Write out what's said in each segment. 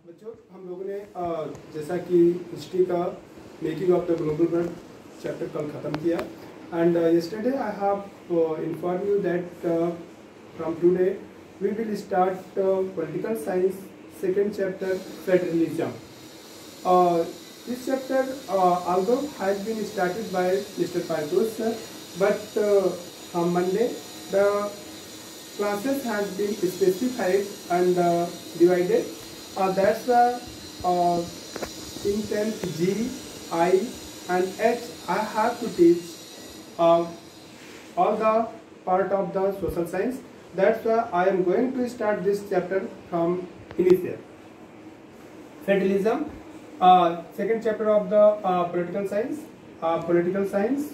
बच्चों हम लोगों ने जैसा कि हिस्ट्री का making of the global world chapter कल ख़त्म किया and yesterday I have informed you that from today we will start political science second chapter federalism. This chapter although has been started by Mr. Pardosh sir, but on Monday the classes have been specified and divided. That's the in 10th G, I and H I have to teach all the part of the social science. That's why I am going to start this chapter from initial. Federalism, second chapter of the political science. Political science.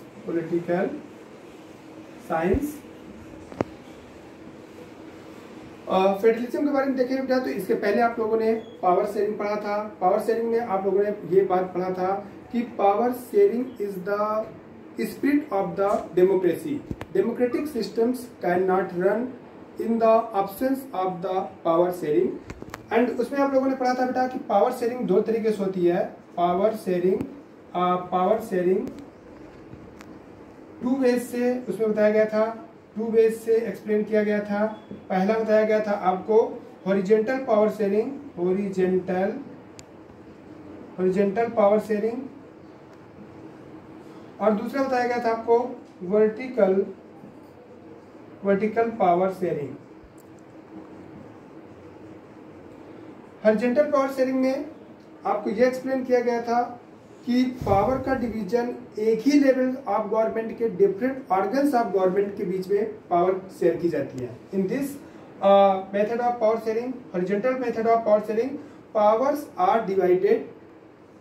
Federalism के बारे में देखें बेटा, तो इसके पहले आप लोगों ने पावर शेयरिंग पढ़ा था। पावर शेयरिंग में आप लोगों ने ये बात पढ़ा था कि power sharing is the spirit of the democracy. Democratic systems can not run in the absence of the power sharing. And उसमें आप लोगों ने पढ़ा था बेटा कि पावर शेयरिंग दो तरीके से होती है। पावर शेयरिंग टू वेज से उसमें बताया गया था, टू वेज से एक्सप्लेन किया गया था। पहला बताया गया था आपको horizontal power sharing, horizontal power sharing, और दूसरा बताया गया था आपको vertical power sharing. Horizontal power sharing में आपको यह एक्सप्लेन किया गया था कि पावर का डिवीजन एक ही लेवल ऑफ गवर्नमेंट के डिफरेंट ऑर्गन्स ऑफ गवर्नमेंट के बीच में पावर शेयर की जाती है। In this method of power sharing, horizontal method of power sharing, powers are divided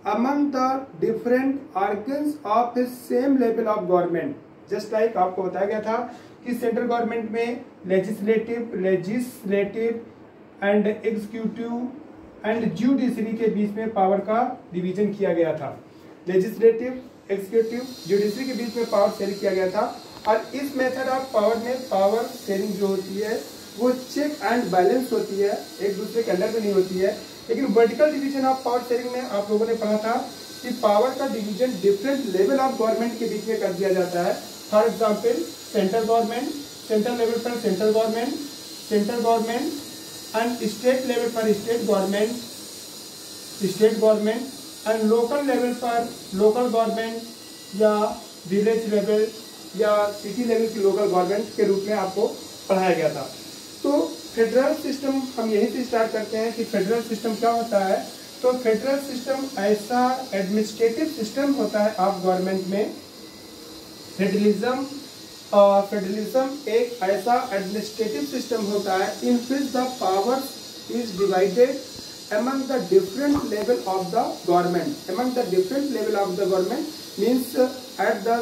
among the different organs of the same level of government. Just like आपको बताया गया था कि सेंट्रल गवर्नमेंट में legislative and executive and judiciary के बीच में power का डिवीजन किया गया था। लेजिस्लेटिव, एग्जीक्यूटिव, ज्यूडिशरी के बीच में पावर शेयरिंग किया गया था। और इस मेथड ऑफ पावर में पावर शेयरिंग जो होती है वो चेक एंड बैलेंस होती है, एक दूसरे के अंडर में नहीं होती है। लेकिन vertical division of power sharing में आप लोगों ने पढ़ा था कि पावर का division different level of government के बीच में कर दिया जाता है। For example central government, central level पर central government and state level पर state government and local level पर लोकल गवर्नमेंट या विलेज लेवल या सिटी लेवल की लोकल गवर्नमेंट के रूप में आपको पढ़ाया गया था। तो फेडरल सिस्टम हम यहीं से स्टार्ट करते हैं कि फेडरल सिस्टम क्या होता है। तो फेडरल सिस्टम ऐसा एडमिनिस्ट्रेटिव सिस्टम होता है ऑफ गवर्नमेंट में। फेडरलिज्म एक ऐसा एडमिनिस्ट्रेटिव सिस्टम होता है in which the power is divided among the different level of the government. Among the different level of the government means at the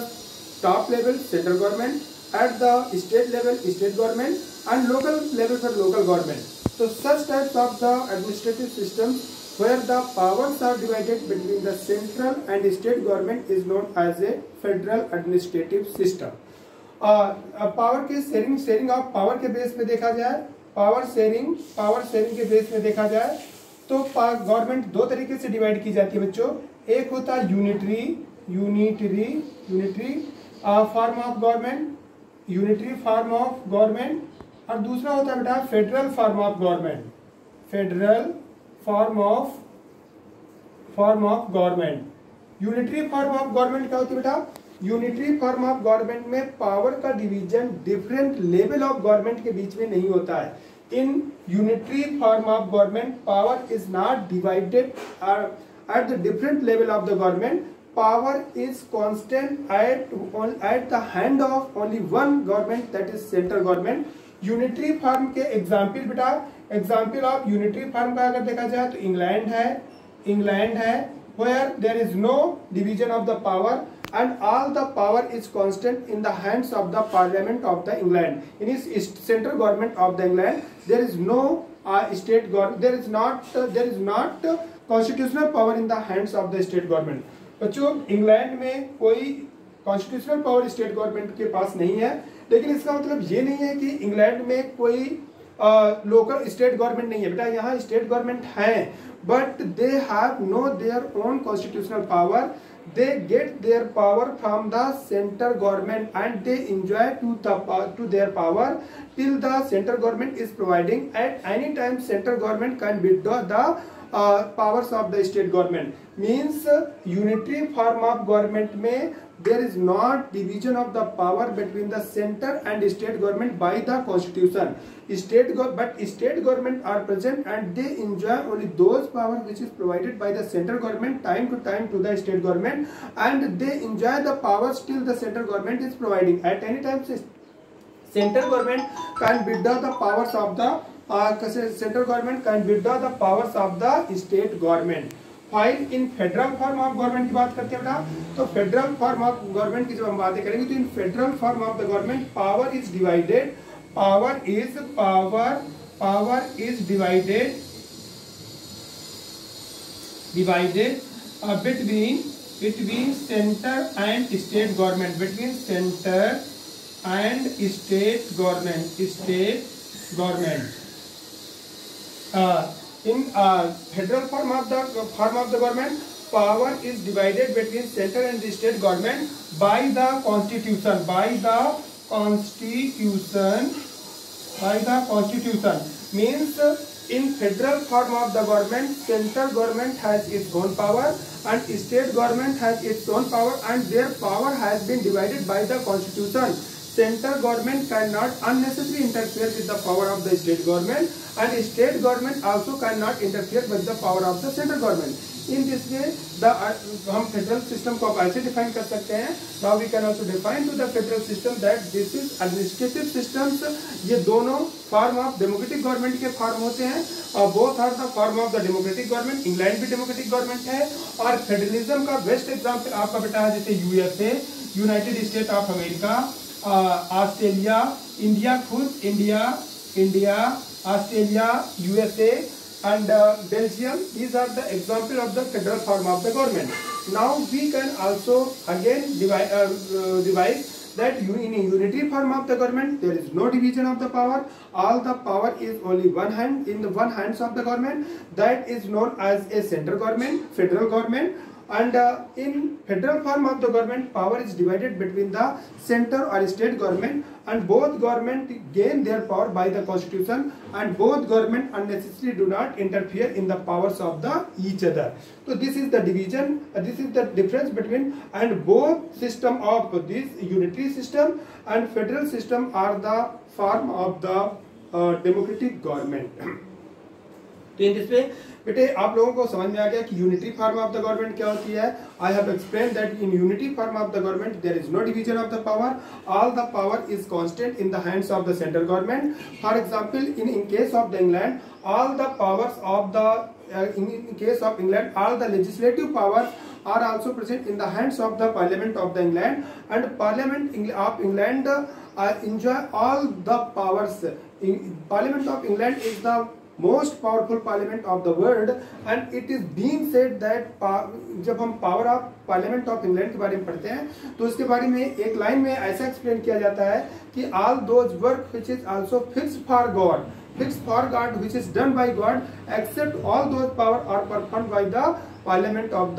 top level central government, at the state level state government, and local level for local government. So such types of the administrative systems where the powers are divided between the central and state government is known as a federal administrative system. Power के sharing of power के base पे देखा जाए, power sharing के base में देखा जाए तो गवर्नमेंट दो तरीके से डिवाइड की जाती है बच्चों। एक होता है यूनिटरी फॉर्म ऑफ गवर्नमेंट, और दूसरा होता है बेटा federal form of government. Unitary form of government क्या होती है बेटा? यूनिटरी फॉर्म ऑफ गवर्नमेंट में पावर का division different level of government के बीच में नहीं होता है। In unitary form of government, power is not divided at the different level of the government. Power is constant at the hand of only one government, that is central government. Unitary form के example बेटा, example of unitary form का अगर देखा जाए तो England है where there is no division of the power and all the power is constant in the hands of the parliament of the England. In its central government of the England there is no state government, there is not constitutional power in the hands of the state government. बच्चों England में कोई constitutional power state government के पास नहीं है, लेकिन इसका मतलब ये नहीं है कि इंग्लैंड में कोई लोकल स्टेट गवर्नमेंट नहीं है बेटा, यहाँ स्टेट गवर्नमेंट है, but they have no their own constitutional power. They get their power from the central government and they enjoy to their power till the central government is providing. At any time central government can withdraw the powers of the state government. Means unitary form of government में there is not division of the power between the center and state government by the constitution. But state government are present and they enjoy only those power which is provided by the central government time to time to the state government, and they enjoy the powers till the central government is providing. At any time central government can withdraw the powers of the central government can withdraw the powers of the state government. File in federal form of government की बात करते हैं बेटा, तो federal form of government की जब हम बातें करेंगे तो इन federal form of the government power is divided between center and state government, between center and state government. In federal form of the government, power is divided between center and the state government by the constitution. Means in federal form of the government, central government has its own power and state government has its own power, and their power has been divided by the constitution. Central government cannot unnecessarily interfere with the power of the state government, and state government also cannot interfere with the power of the central government. In this way, हम federal system को ऐसे define कर सकते हैं. Now we can also define to the federal system that this is administrative systems. ये दोनों form of democratic government के form होते हैं, और both are the form of the democratic government. England भी डेमोक्रेटिक गवर्नमेंट है, और फेडरलिज्म का बेस्ट एग्जाम्पल आपका बेटा है जैसे USA, united state of America, Australia, India खुद, India, Australia, USA and Belgium. These are the example of the federal form of the government. Now we can also again revise that in a unitary form of the government there is no division of the power. All the power is only in the one hands of the government. That is known as a central government, federal government. And in federal form of the government, power is divided between the center or state government, and both government gain their power by the constitution, and both government unnecessarily do not interfere in the powers of each other. So this is the division, this is the difference between, and both system of this unitary system and federal system are the form of the democratic government. तो in this way बेटे आप लोगों को समझ में आ गया कि unitary form of the government क्या होती है. I have explain that in unitary form of the government there is no division of the power. All the power is constant in the hands of the central government. For example in case of the England, all the powers of the in case of England, all the legislative powers are also present in the hands of the Parliament of the England, and Parliament of England enjoy all the powers. Parliament of England is the most powerful parliament of the world, and it is being said that जब हम power of parliament of England के बारे में पढ़ते हैं तो उसके बारे में एक लाइन में ऐसा एक्सप्लेन किया जाता है कि all those work which is also fixed for God which is done by God, except all those power are performed by the Parliament of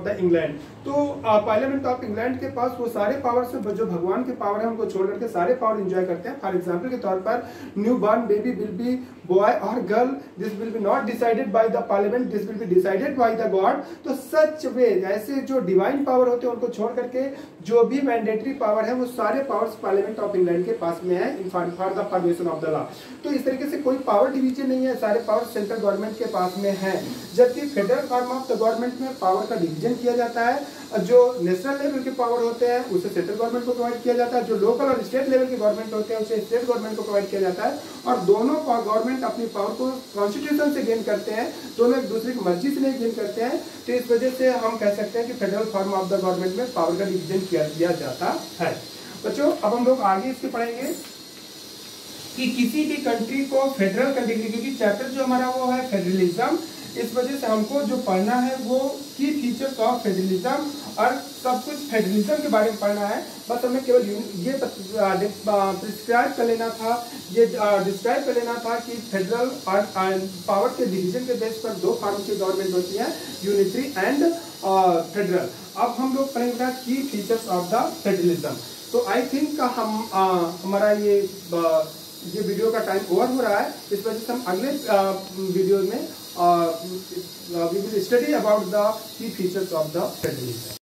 the England. तो पार्लियामेंट ऑफ इंग्लैंड के पास वो सारे पावर से जो भगवान के पावर है उनको छोड़ करके सारे पावर एंजॉय करते हैं. फॉर एग्जांपल के तौर पर new born baby will be boy और girl, this will be not decided by the parliament, this will be decided by the god. तो सच वे ऐसे जो डिवाइन पावर होते हैं उनको छोड़ करके जो भी मैंडेटरी पावर है वो सारे पावर्स पार्लियामेंट ऑफ इंग्लैंड के पास में है for the formation of the law. तो इस तरीके से कोई पावर डिवीजन नहीं है, सारे पावर सेंट्रल गवर्नमेंट के पास में है. जबकि federal form of the government में पावर का डिवीजन किया जाता है. जो नेशनल लेवल के पावर होते हैं उसे सेंट्रल गवर्नमेंट को प्रोवाइड किया जाता है, जो लोकल और स्टेट लेवल के गवर्नमेंट होते हैं उसे स्टेट गवर्नमेंट को प्रोवाइड किया जाता है. और दोनों गवर्नमेंट अपनी पावर को कॉन्स्टिट्यूशन से गेन करते हैं, दोनों एक दूसरे की मर्जी से नहीं गेन करते हैं. तो इस वजह से हम कह सकते हैं कि federal form of the government में पावर का डिवीजन किया जाता है. बच्चों अब हम लोग आगे इसके पढ़ेंगे कि किसी भी कंट्री को फेडरल कंट्री, क्योंकि चैप्टर जो हमारा वो है फेडरलिज्म, इस वजह से हमको जो पढ़ना है वो की फीचर्स ऑफ फेडरलिज्म और सब कुछ फेडरलिज्म के बारे में पढ़ना है। बस हमें केवल ये प्रिस्क्राइब कर लेना था, ये डिस्क्राइब कर लेना था कि फेडरल और पावर के डिवीजन के बेस पर दो फॉर्म की गवर्नमेंट होती है, यूनिटरी एंड फेडरल। अब हम लोग पढ़ेंगे की फीचर्स ऑफ द फेडरलिज्म। तो आई थिंक हम हमारा ये वीडियो का टाइम ओवर हो रहा है, इस वजह से हम अगले वीडियो में we will study about the key features of the federalism.